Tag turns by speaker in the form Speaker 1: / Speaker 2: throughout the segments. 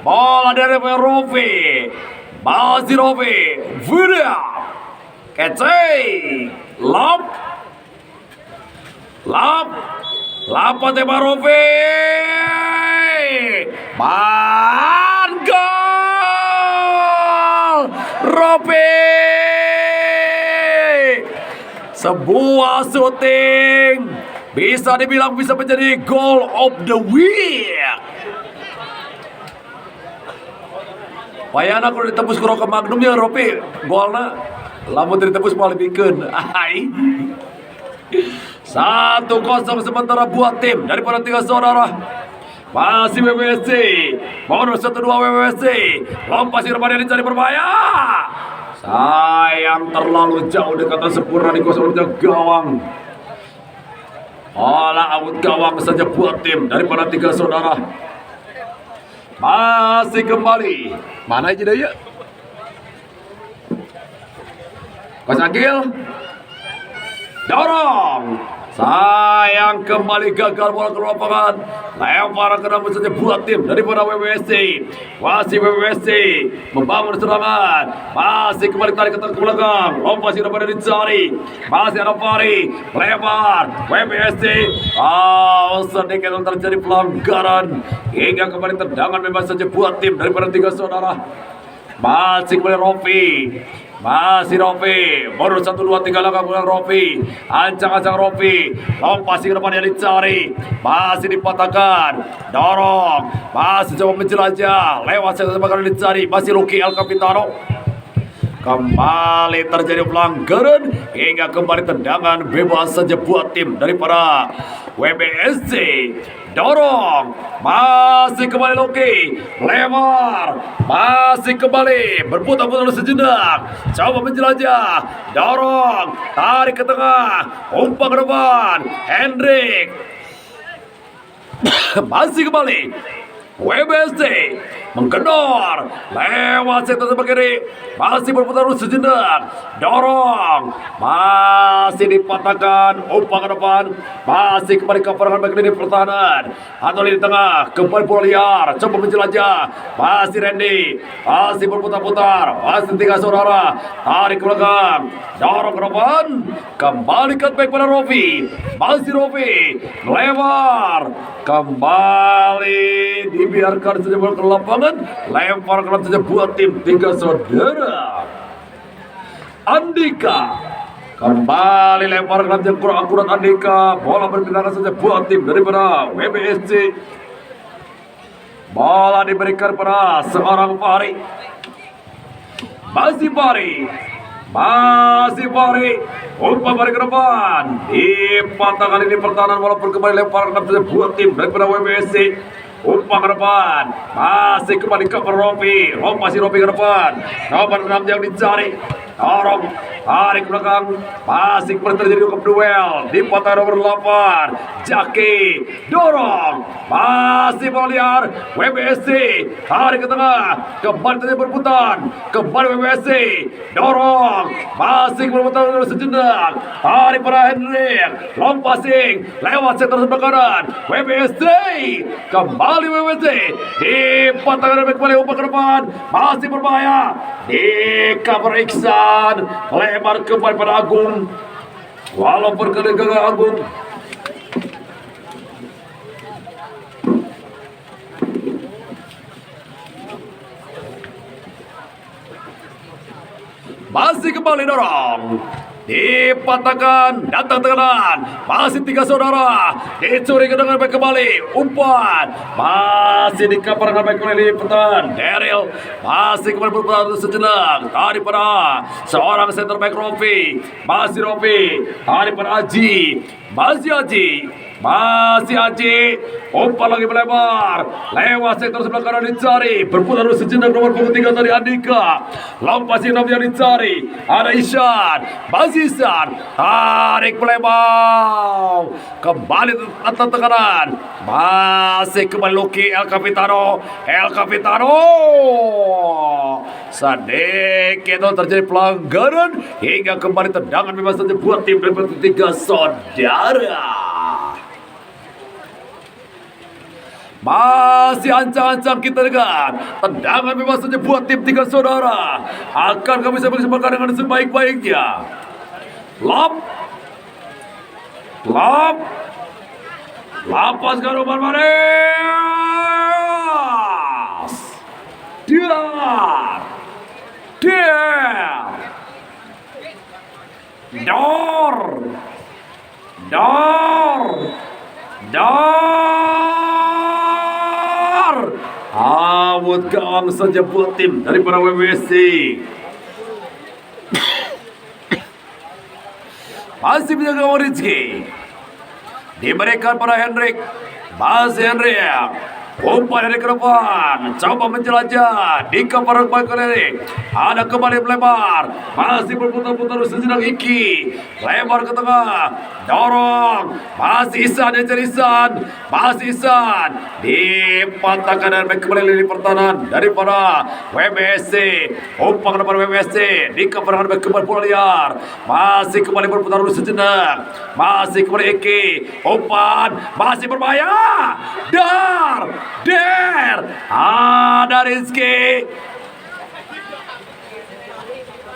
Speaker 1: Bola dari Rofi. Masih Rofi. Vida. Kecil. Lop. Lapan tembak Rofi. Man gol. Rofi. Sebuah syuting bisa dibilang bisa menjadi goal of the week. Payana kalau ditembus ke Roka Magnum ya Ropi golna lamun ditembus mau lebihkeun. 1-0 sementara buat tim daripada tiga saudara. Masih WWSC. Bonus 1-2 WWSC. Lompat si Ramadhan dicari berbahaya. Sayang terlalu jauh dekatan sempurna di kosong gawang. Olah out gawang saja buat tim daripada tiga saudara. Masih kembali. Mana aja ya? Coach Agil. Dorong. Sayang kembali gagal bola ke lapangan. Lempar ke dalam saja buat tim daripada WWSC. Masih WWSC membangun serangan. Masih kembali tarik ke belakang. Lompat si dapat dicari. Masih ada Fari. Lebar. WWSC. Sedikit terjadi pelanggaran. Hingga kembali tendangan bebas saja buat tim daripada tiga saudara. Masih kembali Rofi. Masih Rofi, baru 1, 2, 3 langkah bulan Rofi. Ancang-ancang Rofi, lompat ke depan yang dicari. Masih dipatahkan, dorong. Masih coba menjelajah, lewat satu kali dicari. Masih Lucky El Capitano. Kembali terjadi pelanggaran hingga kembali tendangan bebas saja buat tim daripada WBSC. Dorong, masih kembali Loki, lempar, masih kembali berputar-putar sejenak, coba menjelajah, dorong, tarik ke tengah, umpan ke depan, Hendrik, masih kembali. WBSC menggedor lewat sektor sebelah kiri, masih berputar sejenak, dorong, masih dipatahkan, umpan ke depan, masih kembali ke pertahanan baik di pertahanan atau di tengah, kembali bola liar, coba menjelajah, masih Randy, masih berputar-putar, masih tiga saudara, tarik ke belakang, dorong ke depan, kembali ke back pada Rofi, masih Rofi, lewat, kembali dibiarkan saja bola ke lapangan, lempar ke saja buat tim tiga saudara. Andika kembali lempar ke yang kurang akurat. Andika, bola berpindah saja buat tim daripada WBSC. Bola diberikan pada seorang Fahri. Masih Fahri, umpan balik ke depan, dipatahkan ini pertahanan walaupun kembali lempar saja buat tim daripada WBSC. Umpan ke depan, masih kembali ke Rofi, masih Rofi ke depan, nomor 6 yang dicari, dorong, tarik ke belakang, masih kembali terjadi duel, dipotong nomor 8, Jaki, dorong, masih bola liar, WBSC, tarik ke tengah, kembali terjadi berputar, kembali WBSC, dorong, masih kembali berputar sejenak, tarik pada Hendrik, long passing, lewat sektor sebelah kanan, WBSC, kembali WWC dipatahkan dan kembali umpan ke depan, masih berbahaya, di cover Iksan, lebar kembali pada Agung, walaupun gagal Agung. Masih kembali dorong, dipatahkan, datang ke kanan, masih tiga saudara, dicuri ke dengan baik kembali, umpan, masih dikaparkan baik kembali di pertahanan, Daryl, masih kembali berputar sejenak, tadi pada seorang center back Rofi, masih Rofi, tadi pada Aji, masih Aji, umpan lagi melebar, lewat sektor sebelah kanan dicari, berputar sejenak nomor 23 tadi Andika, lompat si yang dicari, ada Isyan, masih Isyan, tarik melebar, kembali atas tekanan, masih kembali Lucky El Capitano, sedikit terjadi pelanggaran hingga kembali tendangan bebas saja buat tim dari tiga saudara. Masih ancang-ancang kita dengan tendangan bebas saja buat tim tiga saudara. Akan kami bisa berkesempatan dengan sebaik-baiknya. Lop, lop, lapaskan umpan Mares. Diar, diar, dor, dor, dor. Awut gawang saja buat tim dari para WWC. Masih menjaga gawang Rizky. Diberikan pada Hendrik. Masih Hendrik. Umpan dari ke depan. Coba menjelajah. Di kepada kembali. Ada kembali melebar. Masih berputar-putar sejenak Iki. Lebar ke tengah. Dorong. Masih Ihsan yang cari Ihsan. Masih Ihsan. Dipatahkan dan kembali di pertahanan daripada WBSC. Umpan ke depan WBSC. Di kepada kembali bola liar. Masih kembali berputar sejenak. Masih kembali Iki. Umpan. Masih berbahaya. Dar. Der, ada Rizky.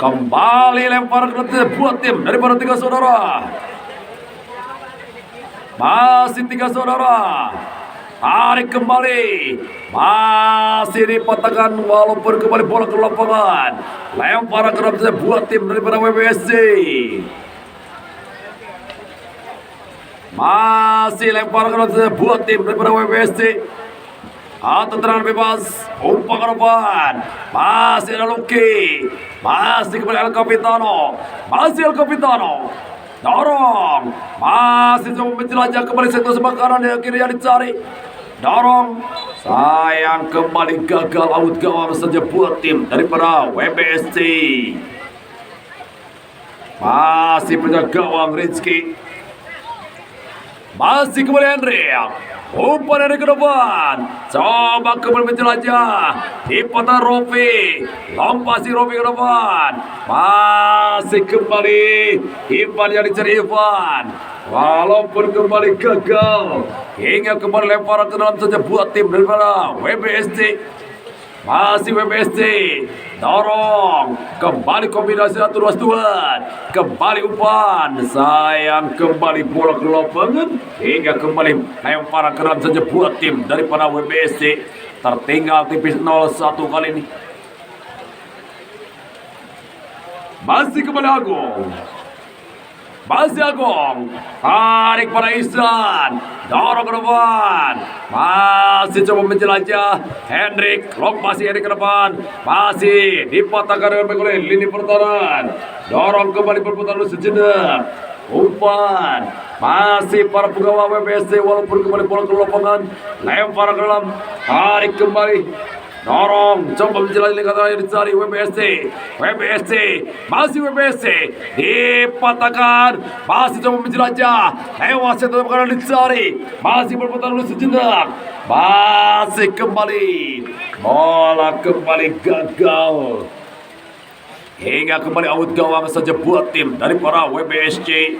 Speaker 1: Kembali lempar buat tim daripada tiga saudara. Masih tiga saudara. Tarik kembali. Masih dipatahkan walaupun kembali bola ke lapangan. Lempar ke buat tim daripada WBSC. Masih lempar ke buat tim daripada WBSC. Atau tendangan bebas. Umpan ke depan. Masih ada Lucky. Masih kembali El Capitano. Masih El Capitano. Dorong. Masih coba menjelajah kembali sektor sebelah kanan yang akhirnya dicari. Dorong. Sayang kembali gagal out gawang saja buat tim daripada WBSC. Masih penjaga gawang Rizky. Masih kembali Hendrik. Umpan dari ke depan. Coba kembali menjelajah. Dipotong Rofi. Lompasi Rofi ke depan. Masih kembali. Ivan yang dicari Ivan. Walaupun kembali gagal. Hingga kembali lempar ke dalam saja buat tim daripada WBSC. Masih WBSC. Dorong. Kembali kombinasi atur Tuhan. Kembali umpan. Sayang kembali bola ke lapangan. Hingga kembali lempar ke dalam saja buat tim daripada WBSC. Tertinggal tipis 0-1 kali ini. Masih kembali Agung. Masih Agung. Tarik pada Ihsan. Dorong ke depan. Masih coba menjelajah. Hendrik. Masih Hendrik ke depan. Masih dipatahkan dengan baik oleh lini pertahanan. Dorong kembali berputar sejenak. Umpan. Masih para pengawal WBSC walaupun kembali bola ke lapangan. Lempar ke dalam. Tarik kembali. Dorong, coba menjelajah lingkaran yang dicari WBSC. WBSC, masih WBSC. Dipatahkan, masih coba menjelajah. Lewat satu makanan dicari. Masih berputar dulu sejenak. Masih kembali. Bola kembali gagal. Hingga kembali out gawang saja buat tim dari para WBSC.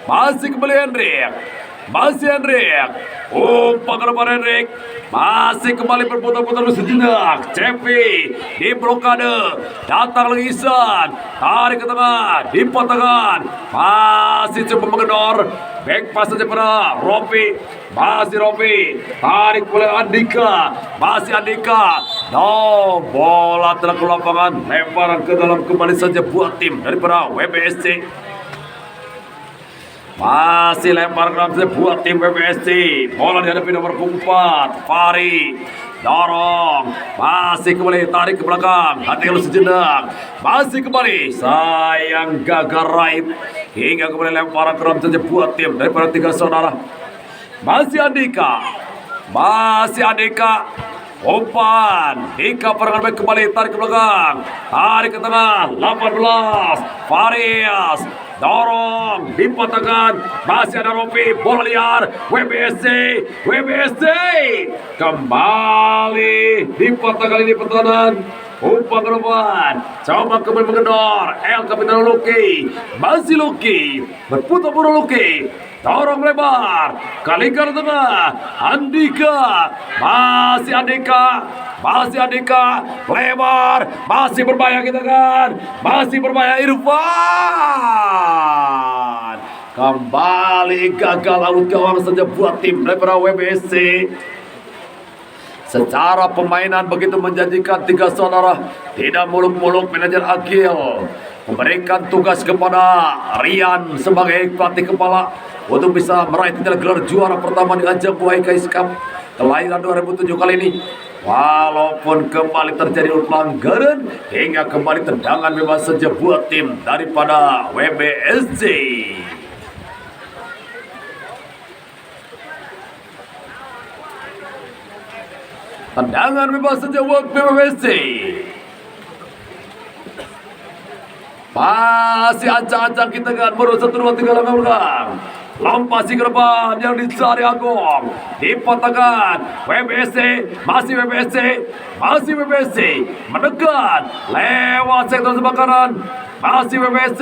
Speaker 1: Masih kembali Hendrik. Masih Hendrik. Umpan ke depan Hendrik. Masih kembali berputar-putar sejenak. Cepi di blokade. Datang lagi Ihsan. Tarik ke tengah. Dipatahkan. Masih coba mengendor. Back pass saja pada Rofi. Masih Rofi. Tarik oleh Andika. Masih Andika. No, bola telah ke lapangan. Lemparan ke dalam kembali saja buat tim daripada WBSC. Masih lempar ke buat tim WBSC. Bola dihadapi nomor 4 Fari. Dorong. Masih kembali tarik ke belakang. Hati lu sejenak. Masih kembali. Sayang gagal raib. Hingga kembali lemparan ke saja buat tim daripada tiga saudara. Masih Andika. Masih Andika. Umpan. Dika perangan baik kembali. Tarik ke belakang. Tarik ke tengah. 18 Farias. Dorong, dipatahkan, masih ada Rofi, bola liar, WBSC, WBSC, kembali dipatahkan ini pertahanan, Umpan ke depan. Coba kembali mengendor. El Kapitan Luki. Masih Luki. Berputar bola Luki. Dorong lebar. Kalikan tengah. Andika. Masih Andika. Masih Andika. Lebar. Masih berbahaya kita kan. Masih berbahaya Irfan. Kembali gagal laut gawang saja buat tim daripada WBSC. Secara permainan begitu menjanjikan tiga saudara. Tidak muluk-muluk manajer Agil memberikan tugas kepada Rian sebagai pelatih kepala untuk bisa meraih gelar juara pertama di ajang WKS Cup kelahiran 2007 kali ini. Walaupun kembali terjadi pelanggaran hingga kembali tendangan bebas saja buat tim daripada WBSC. Tendangan bebas saja buat WBSC. Masih ancang-ancang kita kan berusaha 1, 2, 3 langkah belakang. Lompasi ke depan yang dicari Agung. Dipatahkan WBSC. Masih WBSC. Masih WBSC. Mendekat lewat sektor sebelah kanan. Masih WBSC.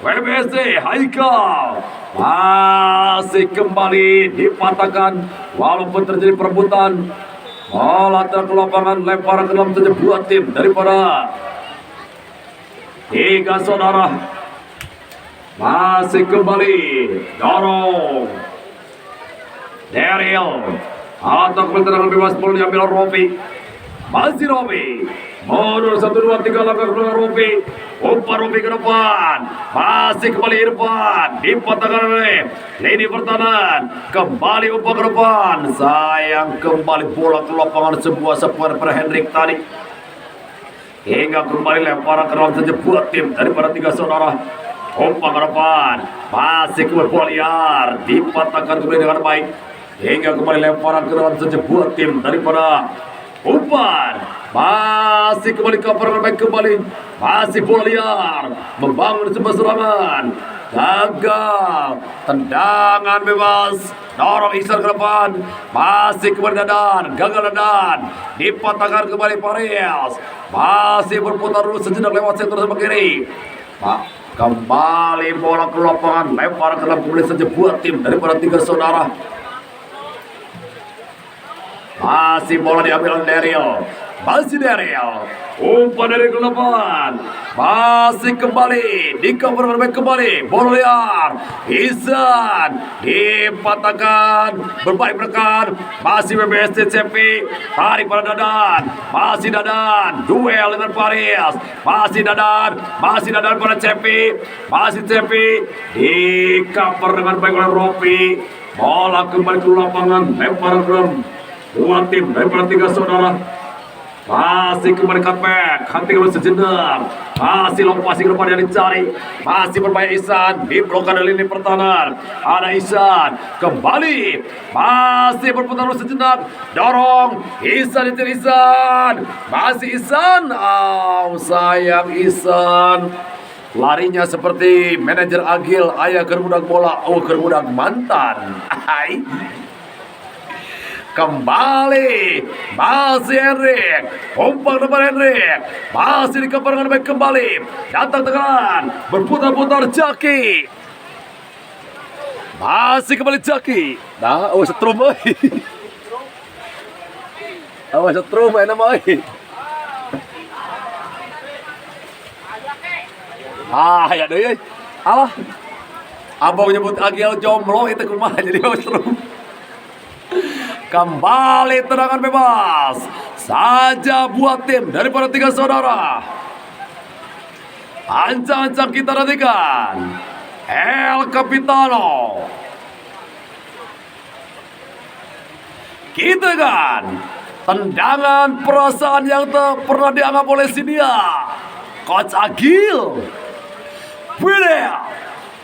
Speaker 1: WBSC Haikal. Masih kembali dipatahkan. Walaupun terjadi perebutan. Bola ke lapangan, lemparan ke dalam saja buat tim daripada tiga saudara. Masih kembali dorong Daryl atau kemenangan bebas bola diambil Rofi. Masih Rofi mundur 1, 2, 3 langkah ke belakang Rofi. Umpan Rofi ke depan. Masih kembali Irfan. Dipatahkan oleh lini pertahanan. Kembali umpan ke depan. Sayang kembali bola ke lapangan sebuah sepuan per Hendrik tadi. Hingga kembali lemparan ke dalam saja buat tim daripada tiga saudara. Umpan ke depan. Masih kembali bola liar. Dipatahkan kembali dengan baik. Hingga kembali lemparan ke dalam saja buat tim daripada umpan. Masih kembali cover baik kembali. Masih bola liar. Membangun sebuah serangan. Gagal. Tendangan bebas. Dorong Ihsan ke depan. Masih kembali Dadan. Gagal Dadan. Dipatahkan kembali Paris. Masih berputar dulu sejenak lewat sektor sebelah kiri. Kembali bola ke lapangan. Lempar ke dalam kembali saja buat tim daripada tiga saudara. Masih bola diambil oleh Daryl. Masih Daryl. Umpan dari ke depan. Masih kembali. Di cover baik kembali. Bola liar. Ihsan. Dipatahkan. Berbalik berkan. Masih WBSC CP. Tarik pada Dadan. Masih Dadan. Duel dengan Paris. Masih Dadan. Masih Dadan pada CP. Masih CP. Di cover dengan baik oleh Rofi. Bola kembali ke lapangan. Lempar ke dua tim daripada tiga saudara. Masih kembali cutback. Hunting dulu sejenak. Masih lompasi ke depan yang dicari. Masih berbahaya Ihsan. Diblokkan dari lini pertahanan. Ada Ihsan. Kembali. Masih berputar dulu sejenak. Dorong. Ihsan dicari Ihsan. Masih Ihsan. Sayang Ihsan. Larinya seperti manajer Agil. Ayah kerbudak bola. Kerbudak mantan. Kembali. Masih Henrik. Umpan depan Henrik. Masih dikeparkan baik kembali. Datang tekanan. Berputar-putar Jaki. Masih kembali Jaki. Nah, awas setrum boy. Awas setrum enak boy. Ya deh. Alah. Abang nyebut Agil jomblo itu kumaha jadi awas setrum. Kembali tendangan bebas saja buat tim daripada tiga saudara. Ancang-ancang kita nantikan El Capitano. Kita kan tendangan perasaan yang tak pernah dianggap oleh si dia Coach Agil. Pilih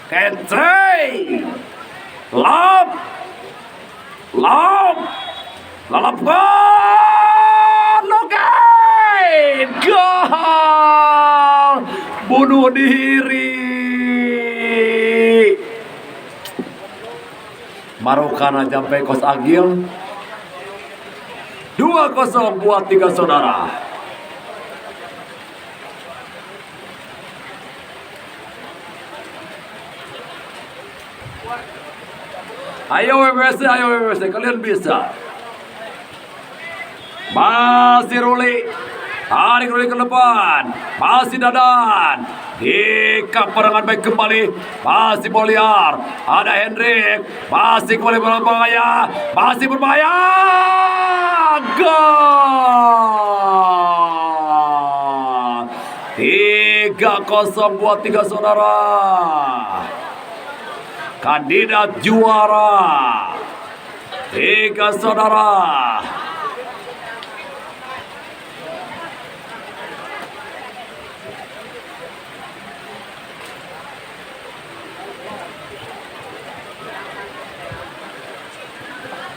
Speaker 1: Kentray lalapkan Logan gol bunuh diri. Marukana sampai Coach Agil 2-0 buat tiga saudara. Ayo WBC, kalian bisa. Masih Ruli, tarik Ruli ke depan, masih Dadan, di kaperangan baik kembali, masih Poliar, ada Hendrik, masih kembali berbahaya, masih berbahaya, gol, 3-0 buat tiga saudara, kandidat juara, tiga saudara.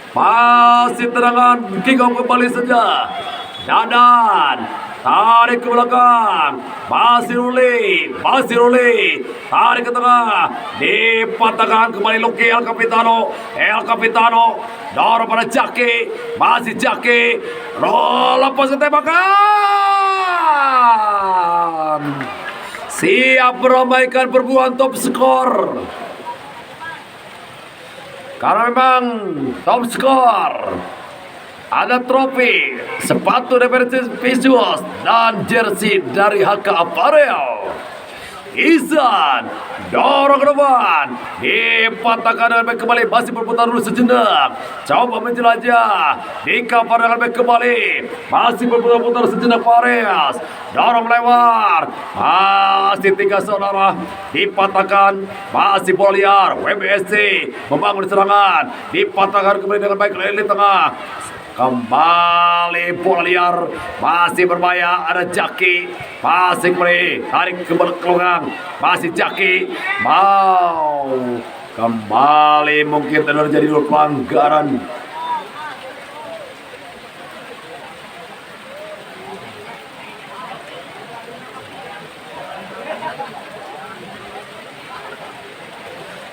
Speaker 1: Masih terangan kick off kembali saja. Dadan tarik ke belakang. Masih Ruli. Tarik ke tengah. Dipatahkan kembali Lucky El Capitano. Dorong pada Jaki. Masih Jaki. Lepas ke tembakan. Siap meramaikan perburuan top skor. Karena memang top skor ada trofi, sepatu dari Visuals dan jersey dari HK Apparel. Izan dorong ke depan, dipatahkan dengan baik kembali, masih berputar dulu sejenak, coba menjelajah, dikapar dengan baik kembali, masih berputar-putar sejenak Pares, dorong lewat, masih tiga saudara, dipatahkan, masih Poliar, WBSC membangun serangan, dipatahkan kembali dengan baik lini tengah. Kembali bola liar, masih berbahaya, ada Jaki, masih kembali, tarik ke belakang, masih Jaki, mau kembali mungkin terjadi dua pelanggaran.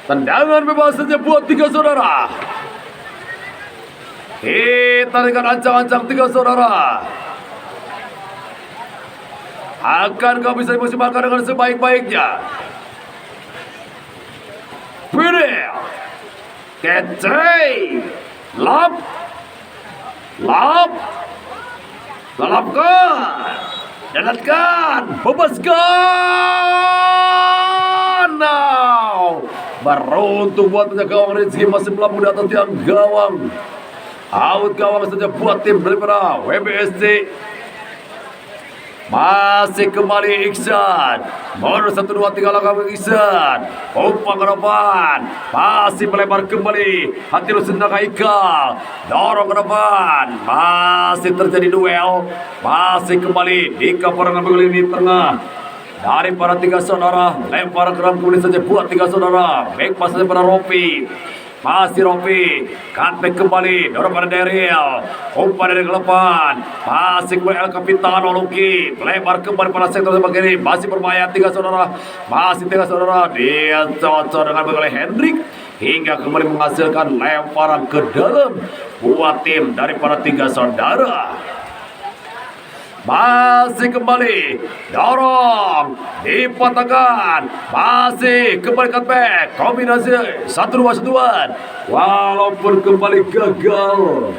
Speaker 1: Tendangan bebas saja buat tiga saudara. Kita dengan ancang-ancang tiga saudara. Akankah bisa dimaksimalkan dengan sebaik-baiknya? Pilih, kecai, lapkan, dalatkan, bebaskan. Now, beruntung buat penjaga gawang Rizky, masih melambung di atas tiang gawang. Out gawang saja buat tim daripada WBSC. Masih kembali Iksan. Mundur 1, 2, 3 langkah Iksan. Umpan ke depan. Masih melebar kembali. Hati lu sedang Ikal. Dorong ke depan. Masih terjadi duel. Masih kembali di kaparan ambil lini tengah. Dari para tiga saudara. Lempar keram kembali saja buat tiga saudara. Back pas saja pada Ropi. Masih Ropi, cutback kembali, dorong pada Daryl, umpan dari ke depan, masih kembali El Capitano Lucky, lebar kembali pada sektor sebelah kiri, masih berbahaya tiga saudara, dia cocok dengan oleh Hendrik, hingga kembali menghasilkan lemparan ke dalam buat tim dari para tiga saudara. Masih kembali, dorong, dipatahkan, masih kembali cutback, kombinasi 1-2-1-an, walaupun kembali gagal.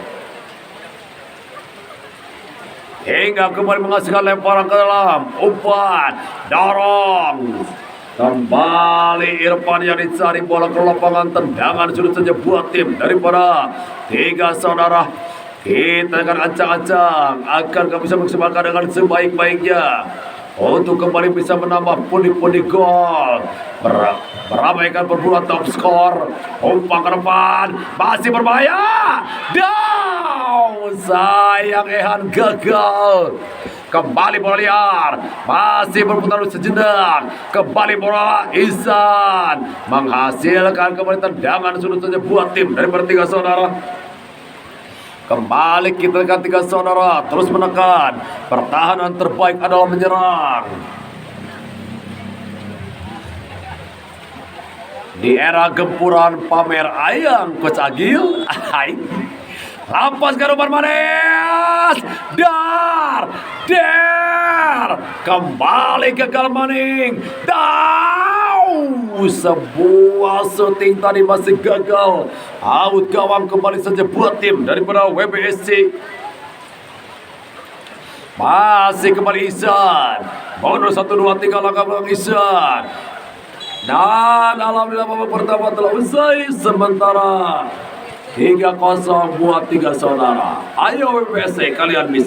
Speaker 1: Hingga kembali menghasilkan lemparan ke dalam, umpan, dorong. Kembali Irfan yang dicari bola ke lapangan, tendangan sudah saja buat tim daripada tiga saudara. Kita akan ancang-ancang agar bisa maksimalkan dengan sebaik-baiknya untuk kembali bisa menambah pundi-pundi gol, meramaikan perburuan top skor. Umpan ke depan, masih berbahaya, down, sayang Ehan gagal. Kembali bola liar, masih berputar sejenak, kembali bola Ihsan menghasilkan kembali tendangan sudah saja buat tim dari tiga saudara. Kembali kita dengan tiga saudara, terus menekan. Pertahanan terbaik adalah menyerang. Di era gempuran pamer ayam, Coach Agil. Lampas ke Ruben Manes. Dar. Kembali gagal Maning. Down. Sebuah shooting tadi masih gagal. Out gawang kembali saja buat tim daripada WBSC. Masih kembali Ihsan. Bonus 1, 2, 3 langkah belakang Ihsan. Dan alhamdulillah babak pertama telah usai sementara 3-0 buat 3 saudara. Ayo WBSC, kalian bisa.